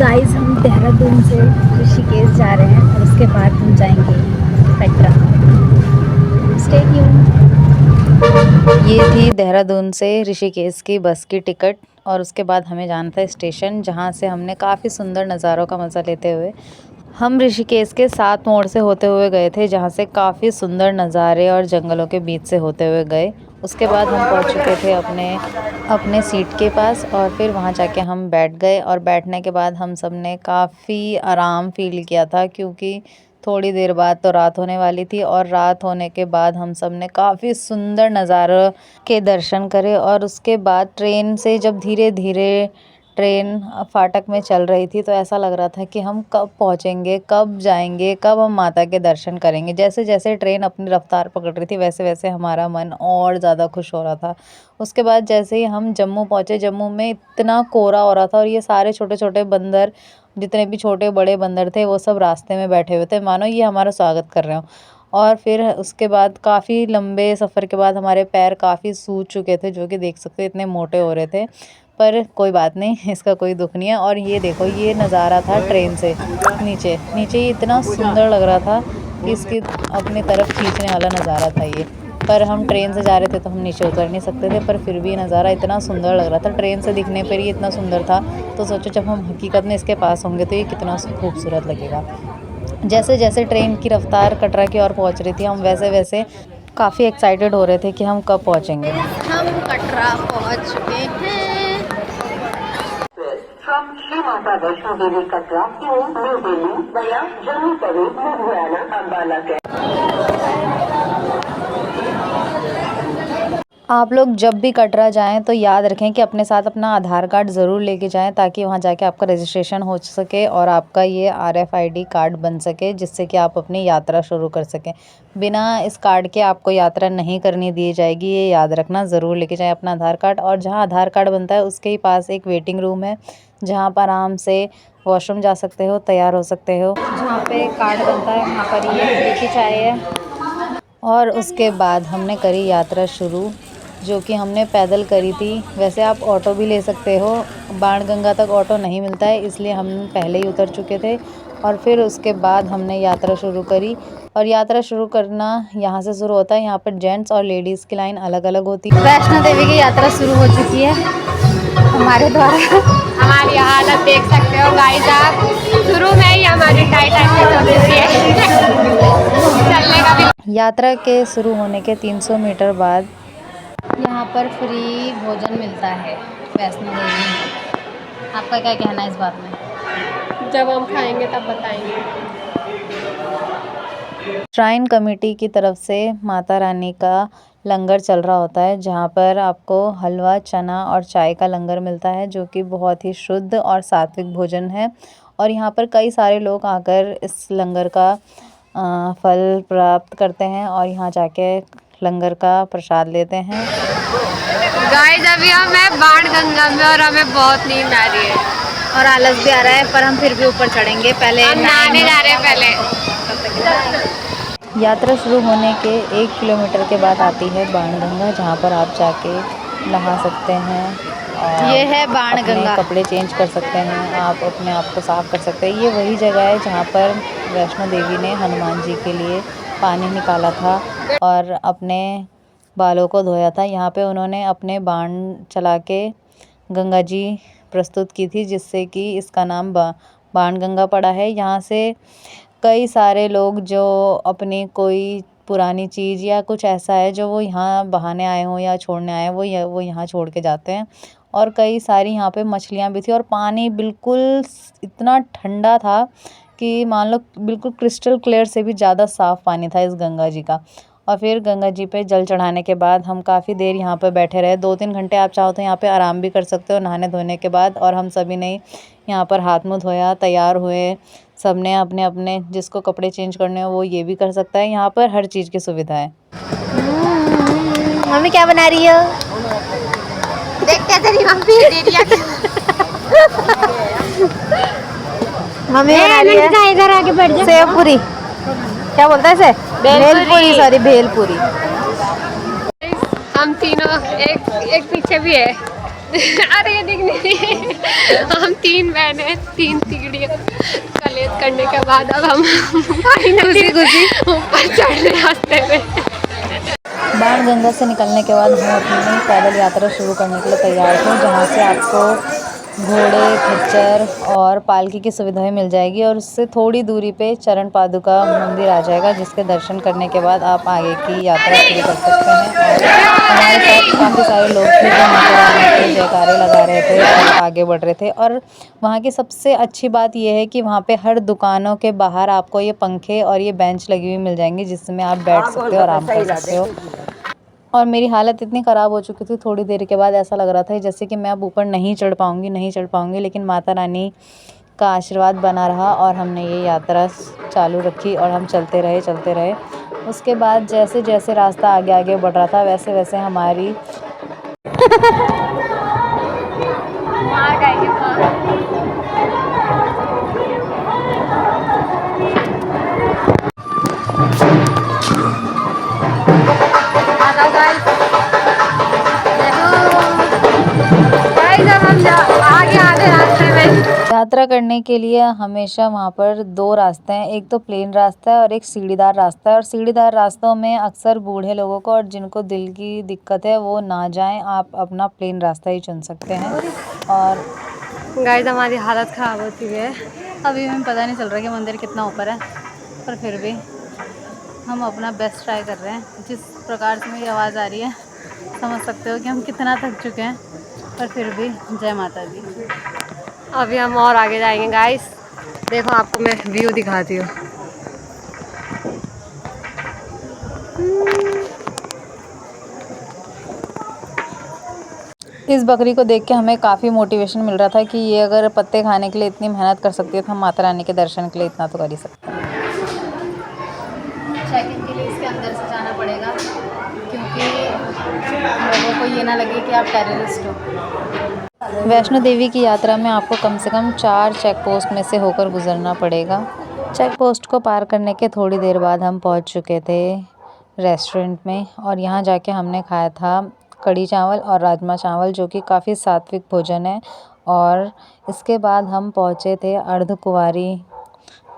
Guys हम देहरादून से ऋषिकेश जा रहे हैं और उसके बाद हम जाएंगे कटरा। Stay tuned. ये थी देहरादून से ऋषिकेश की बस की टिकट और उसके बाद हमें जाना था स्टेशन, जहाँ से हमने काफ़ी सुंदर नज़ारों का मज़ा लेते हुए हम ऋषिकेश के 7 मोड़ से होते हुए गए थे, जहाँ से काफ़ी सुंदर नज़ारे और जंगलों के बीच से होते हुए गए। उसके बाद हम पहुँच चुके थे अपने सीट के पास और फिर वहाँ जाके हम बैठ गए और बैठने के बाद हम सब ने काफ़ी आराम फील किया था, क्योंकि थोड़ी देर बाद तो रात होने वाली थी और रात होने के बाद हम सब ने काफ़ी सुंदर नज़ारों के दर्शन करे। और उसके बाद ट्रेन से जब धीरे धीरे ट्रेन फाटक में चल रही थी तो ऐसा लग रहा था कि हम कब पहुँचेंगे, कब जाएंगे, कब हम माता के दर्शन करेंगे। जैसे जैसे ट्रेन अपनी रफ्तार पकड़ रही थी वैसे वैसे हमारा मन और ज़्यादा खुश हो रहा था। उसके बाद जैसे ही हम जम्मू पहुँचे, जम्मू में इतना कोहरा हो रहा था और ये सारे छोटे छोटे बंदर, जितने भी छोटे बड़े बंदर थे, वो सब रास्ते में बैठे हुए थे, मानो ये हमारा स्वागत कर रहे हो। और फिर उसके बाद काफ़ी लंबे सफ़र के बाद हमारे पैर काफ़ी सूज चुके थे, जो कि देख सकते इतने मोटे हो रहे थे, पर कोई बात नहीं, इसका कोई दुख नहीं है। और ये देखो, ये नज़ारा था ट्रेन से नीचे नीचे, ये इतना सुंदर लग रहा था कि इसकी अपनी तरफ खींचने वाला नज़ारा था ये। पर हम ट्रेन से जा रहे थे तो हम नीचे उतर नहीं सकते थे, पर फिर भी नज़ारा इतना सुंदर लग रहा था। ट्रेन से दिखने पर ही इतना सुंदर था, तो सोचो जब हम हकीकत में इसके पास होंगे तो ये कितना खूबसूरत लगेगा। जैसे जैसे ट्रेन की रफ्तार कटरा की ओर पहुंच रही थी, हम वैसे वैसे काफ़ी एक्साइटेड हो रहे थे कि हम कब पहुंचेंगे। हम कटरा पहुंच चुके हैं। From Shri Mata Vaishno Devi Katra to New Delhi via Jammu Tawi, Ludhiana, Ambala. आप लोग जब भी कटरा जाएं तो याद रखें कि अपने साथ अपना आधार कार्ड ज़रूर लेके जाएं, ताकि वहां जाके आपका रजिस्ट्रेशन हो सके और आपका ये RFID कार्ड बन सके, जिससे कि आप अपनी यात्रा शुरू कर सकें। बिना इस कार्ड के आपको यात्रा नहीं करनी दी जाएगी, ये याद रखना। ज़रूर लेके जाएं अपना आधार कार्ड। और जहाँ आधार कार्ड बनता है उसके ही पास एक वेटिंग रूम है, जहाँ पर आराम से वॉशरूम जा सकते हो, तैयार हो सकते हो। जहाँ पे कार्ड बनता है वहाँ पर ये लेके चाहिए। और उसके बाद हमने करी यात्रा शुरू, जो कि हमने पैदल करी थी। वैसे आप ऑटो भी ले सकते हो, बाणगंगा तक ऑटो नहीं मिलता है, इसलिए हम पहले ही उतर चुके थे। और फिर उसके बाद हमने यात्रा शुरू करी। और यात्रा शुरू करना यहाँ से शुरू होता है। यहाँ पर जेंट्स और लेडीज़ की लाइन अलग अलग होती है। वैष्णो देवी की यात्रा शुरू हो चुकी है हमारे द्वारा। हमारी हालत देख सकते हो गाइस आप, शुरू में ही हमारी टाइट चलने का भी। यात्रा के शुरू होने के 300 मीटर बाद यहाँ पर फ्री भोजन मिलता है वैष्णो देवी में। आपका क्या कहना है इस बात में? जब हम खाएंगे तब बताएंगे। श्राइन कमेटी की तरफ से माता रानी का लंगर चल रहा होता है, जहाँ पर आपको हलवा, चना और चाय का लंगर मिलता है, जो कि बहुत ही शुद्ध और सात्विक भोजन है। और यहाँ पर कई सारे लोग आकर इस लंगर का फल प्राप्त करते हैं और यहाँ जाके लंगर का प्रसाद लेते हैं। गाइस अभी हम हैं बाणगंगा में और हमें बहुत नींद आ रही है और आलस भी आ रहा है, पर हम फिर भी ऊपर चढ़ेंगे। पहले हम नहाने जा रहे हैं पहले। यात्रा शुरू होने के 1 किलोमीटर के बाद आती है बाणगंगा, जहाँ पर आप जाके नहा सकते हैं और ये है बाणगंगा। अपने कपड़े चेंज कर सकते हैं, आप अपने आप को साफ कर सकते हैं। ये वही जगह है जहाँ पर वैष्णो देवी ने हनुमान जी के लिए पानी निकाला था और अपने बालों को धोया था। यहाँ पे उन्होंने अपने बाण चला के गंगा जी प्रस्तुत की थी, जिससे कि इसका नाम बाणगंगा पड़ा है। यहाँ से कई सारे लोग जो अपनी कोई पुरानी चीज़ या कुछ ऐसा है जो वो यहाँ बहाने आए हों या छोड़ने आए हों, वो यहाँ छोड़ के जाते हैं। और कई सारी यहाँ पे मछलियाँ भी थी और पानी बिल्कुल इतना ठंडा था कि मान लो बिल्कुल क्रिस्टल क्लियर से भी ज़्यादा साफ़ पानी था इस गंगा जी का। और फिर गंगा जी पे जल चढ़ाने के बाद हम काफ़ी देर यहाँ पर बैठे रहे। 2-3 घंटे आप चाहो तो यहाँ पे आराम भी कर सकते हो नहाने धोने के बाद। और हम सभी ने यहाँ पर हाथ मुँह धोया, तैयार हुए। सब ने अपने अपने जिसको कपड़े चेंज करने हो वो ये भी कर सकता है। यहाँ पर हर चीज़ की सुविधा है। मम्मी क्या बना रही हो? देख कैसे नहीं मम्मी मम्मी बना रही है इधर आके बैठ जा। सेव पूरी, क्या बोलता है इसे? भेलपूरी, सॉरी भेलपूरी। हम तीनों एक पीछे भी है। अरे ये दिख नहीं। हम 3 बहनें 3 सीढ़ियाँ कलेज करने के बाद अब हम फाइनली ऊपर चढ़ने रास्ते में। बाणगंगा से निकलने के बाद हम अपनी पैदल यात्रा शुरू करने के लिए तैयार थे, जहाँ से आपको घोड़े, खच्चर और पालकी की सुविधाएं मिल जाएगी और उससे थोड़ी दूरी पे चरण पादुका मंदिर आ जाएगा, जिसके दर्शन करने के बाद आप आगे की यात्रा शुरू कर सकते हैं। और हमारे साथ काफ़ी सारे लोग थे जो माता रानी के जयकारे लगा रहे थे और आगे बढ़ रहे थे। और वहाँ की सबसे अच्छी बात यह है कि वहाँ पे हर दुकानों के बाहर आपको ये पंखे और ये बेंच लगी हुई मिल जाएंगी, जिसमें आप बैठ सकते हो, आराम कर सकते हो। और मेरी हालत इतनी ख़राब हो चुकी थी, थोड़ी देर के बाद ऐसा लग रहा था जैसे कि मैं अब ऊपर नहीं चढ़ पाऊँगी, लेकिन माता रानी का आशीर्वाद बना रहा और हमने ये यात्रा चालू रखी और हम चलते रहे। उसके बाद जैसे जैसे रास्ता आगे बढ़ रहा था, वैसे वैसे हमारी यात्रा करने के लिए हमेशा वहाँ पर 2 रास्ते हैं, एक तो प्लेन रास्ता है और एक सीढ़ीदार रास्ता है। और सीढ़ीदार रास्तों में अक्सर बूढ़े लोगों को और जिनको दिल की दिक्कत है वो ना जाएं, आप अपना प्लेन रास्ता ही चुन सकते हैं। और गाइस हमारी हालत ख़राब हो चुकी है। अभी हमें पता नहीं चल रहा कि मंदिर कितना ऊपर है, पर फिर भी हम अपना बेस्ट ट्राई कर रहे हैं। जिस प्रकार से मेरी आवाज़ आ रही है समझ सकते हो कि हम कितना थक चुके हैं, पर फिर भी जय माता दी। अभी हम और आगे जाएंगे गाइस। देखो आपको मैं व्यू दिखाती हूँ। इस बकरी को देख के हमें काफ़ी मोटिवेशन मिल रहा था कि ये अगर पत्ते खाने के लिए इतनी मेहनत कर सकती है तो हम माता रानी के दर्शन के लिए इतना तो कर ही सकते हैं। चेक-इन के लिए इसके अंदर से जाना पड़ेगा, क्योंकि लोगों को ये ना लगे कि आप टेररिस्ट हो। वैष्णो देवी की यात्रा में आपको कम से कम 4 चेक पोस्ट में से होकर गुजरना पड़ेगा। चेक पोस्ट को पार करने के थोड़ी देर बाद हम पहुंच चुके थे रेस्टोरेंट में और यहाँ जाके हमने खाया था कढ़ी चावल और राजमा चावल, जो कि काफ़ी सात्विक भोजन है। और इसके बाद हम पहुँचे थे अर्धकुंवारी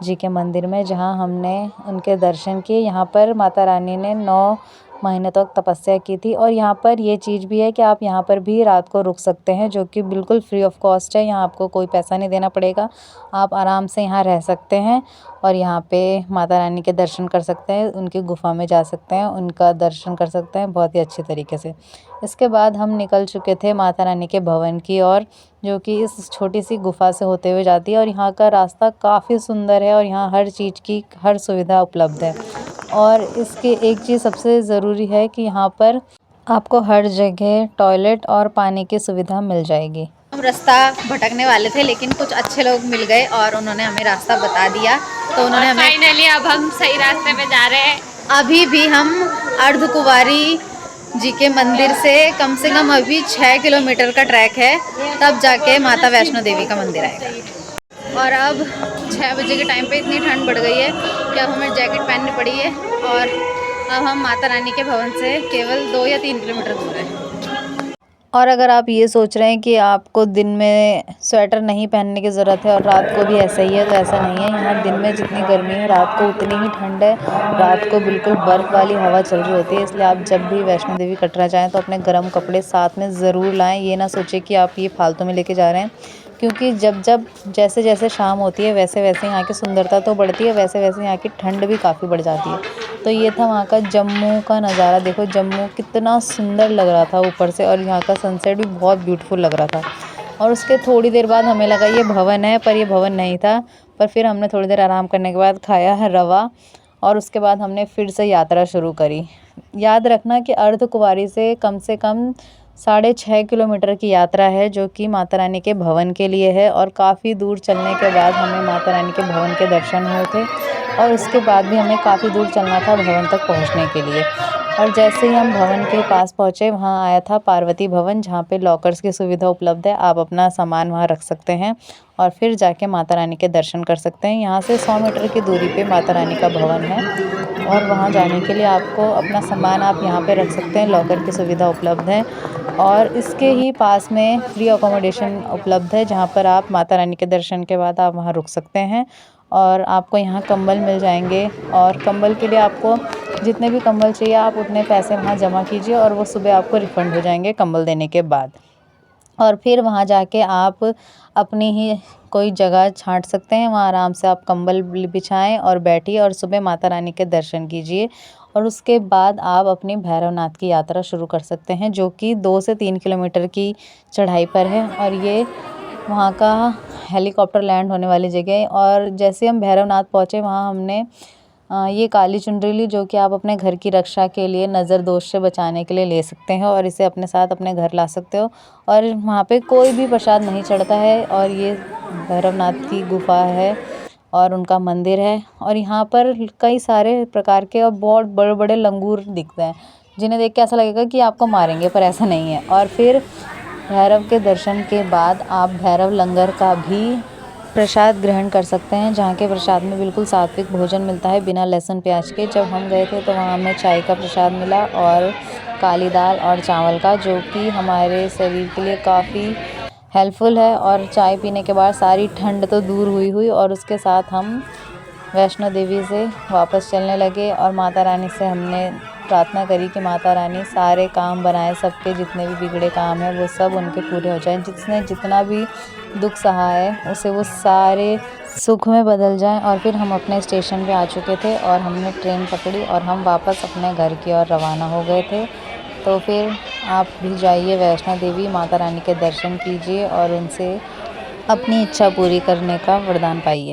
जी के मंदिर में, जहाँ हमने उनके दर्शन किए। यहाँ पर माता रानी ने 9 महीने तक तपस्या की थी और यहाँ पर ये चीज़ भी है कि आप यहाँ पर भी रात को रुक सकते हैं, जो कि बिल्कुल फ्री ऑफ कॉस्ट है। यहाँ आपको कोई पैसा नहीं देना पड़ेगा, आप आराम से यहाँ रह सकते हैं और यहाँ पे माता रानी के दर्शन कर सकते हैं, उनकी गुफ़ा में जा सकते हैं, उनका दर्शन कर सकते हैं बहुत ही अच्छे तरीके से। इसके बाद हम निकल चुके थे माता रानी के भवन की ओर, जो कि इस छोटी सी गुफ़ा से होते हुए जाती है। और यहाँ का रास्ता काफ़ी सुंदर है और यहाँ हर चीज़ की हर सुविधा उपलब्ध है। और इसकी एक चीज़ सबसे ज़रूरी है कि यहाँ पर आपको हर जगह टॉयलेट और पानी की सुविधा मिल जाएगी। हम रास्ता भटकने वाले थे, लेकिन कुछ अच्छे लोग मिल गए और उन्होंने हमें रास्ता बता दिया, तो उन्होंने हमें फाइनली अब हम सही रास्ते पे जा रहे हैं। अभी भी हम अर्धकुंवारी जी के मंदिर से कम अभी 6 किलोमीटर का ट्रैक है, तब जाके माता वैष्णो देवी का मंदिर आएगा। और अब 6 बजे के टाइम पे इतनी ठंड बढ़ गई है कि अब हमें जैकेट पहननी पड़ी है और अब हम माता रानी के भवन से केवल 2 या 3 किलोमीटर दूर है। और अगर आप ये सोच रहे हैं कि आपको दिन में स्वेटर नहीं पहनने की ज़रूरत है और रात को भी ऐसा ही है, तो ऐसा नहीं है। यहाँ दिन में जितनी गर्मी है रात को उतनी ही ठंड है। रात को बिल्कुल बर्फ़ वाली हवा चल रही होती है, इसलिए आप जब भी वैष्णो देवी कटरा जाएँ तो अपने गर्म कपड़े साथ में ज़रूर लाएँ। ये ना सोचें कि आप ये फालतू में लेके जा रहे हैं, क्योंकि जैसे जैसे शाम होती है वैसे वैसे यहाँ की सुंदरता तो बढ़ती है, वैसे वैसे यहाँ की ठंड भी काफ़ी बढ़ जाती है। तो ये था वहाँ का जम्मू का नज़ारा। देखो जम्मू कितना सुंदर लग रहा था ऊपर से, और यहाँ का सनसेट भी बहुत ब्यूटीफुल लग रहा था। और उसके थोड़ी देर बाद हमें लगा ये भवन है, पर ये भवन नहीं था। पर फिर हमने थोड़ी देर आराम करने के बाद खाया है रवा, और उसके बाद हमने फिर से यात्रा शुरू करी। याद रखना कि अर्धकुंवारी से कम 6.5 किलोमीटर की यात्रा है, जो कि माता रानी के भवन के लिए है। और काफ़ी दूर चलने के बाद हमें माता रानी के भवन के दर्शन हुए थे, और उसके बाद भी हमें काफ़ी दूर चलना था भवन तक पहुंचने के लिए। और जैसे ही हम भवन के पास पहुंचे, वहां आया था पार्वती भवन, जहां पे लॉकर्स की सुविधा उपलब्ध है। आप अपना सामान वहां रख सकते हैं और फिर जाके माता रानी के दर्शन कर सकते हैं। यहाँ से 100 मीटर की दूरी पे माता रानी का भवन है। और वहाँ जाने के लिए आपको अपना सामान आप यहाँ पे रख सकते हैं, लॉकर की सुविधा उपलब्ध है। और इसके ही पास में फ्री अकोमोडेशन उपलब्ध है, जहाँ पर आप माता रानी के दर्शन के बाद आप वहाँ रुक सकते हैं। और आपको यहाँ कंबल मिल जाएंगे, और कंबल के लिए आपको जितने भी कंबल चाहिए आप उतने पैसे वहाँ जमा कीजिए, और वो सुबह आपको रिफ़ंड हो जाएंगे कंबल देने के बाद। और फिर वहाँ जाके आप अपनी ही कोई जगह छांट सकते हैं, वहाँ आराम से आप कंबल बिछाएं और बैठिए और सुबह माता रानी के दर्शन कीजिए। और उसके बाद आप अपनी भैरवनाथ की यात्रा शुरू कर सकते हैं, जो कि 2 से 3 किलोमीटर की चढ़ाई पर है। और ये वहाँ का हेलीकॉप्टर लैंड होने वाली जगह है। और जैसे हम भैरवनाथ पहुँचे, वहाँ हमने ये काली चुनरी ली, जो कि आप अपने घर की रक्षा के लिए, नज़र दोष से बचाने के लिए ले सकते हैं, और इसे अपने साथ अपने घर ला सकते हो। और वहाँ पे कोई भी प्रसाद नहीं चढ़ता है, और ये भैरवनाथ की गुफा है और उनका मंदिर है। और यहाँ पर कई सारे प्रकार के और बहुत बड़े बड़े लंगूर दिखते हैं, जिन्हें देख के ऐसा लगेगा कि आपको मारेंगे, पर ऐसा नहीं है। और फिर भैरव के दर्शन के बाद आप भैरव लंगर का भी प्रसाद ग्रहण कर सकते हैं, जहाँ के प्रसाद में बिल्कुल सात्विक भोजन मिलता है, बिना लहसुन प्याज के। जब हम गए थे तो वहाँ हमें चाय का प्रसाद मिला, और काली दाल और चावल का, जो कि हमारे शरीर के लिए काफ़ी हेल्पफुल है। और चाय पीने के बाद सारी ठंड तो दूर हुई। और उसके साथ हम वैष्णो देवी से वापस चलने लगे, और माता रानी से हमने प्रार्थना करी कि माता रानी सारे काम बनाए, सबके जितने भी बिगड़े काम हैं वो सब उनके पूरे हो जाएं, जिसने जितना भी दुख सहा है उसे वो सारे सुख में बदल जाएं। और फिर हम अपने स्टेशन पे आ चुके थे, और हमने ट्रेन पकड़ी और हम वापस अपने घर की ओर रवाना हो गए थे। तो फिर आप भी जाइए वैष्णो देवी, माता रानी के दर्शन कीजिए और उनसे अपनी इच्छा पूरी करने का वरदान पाइए।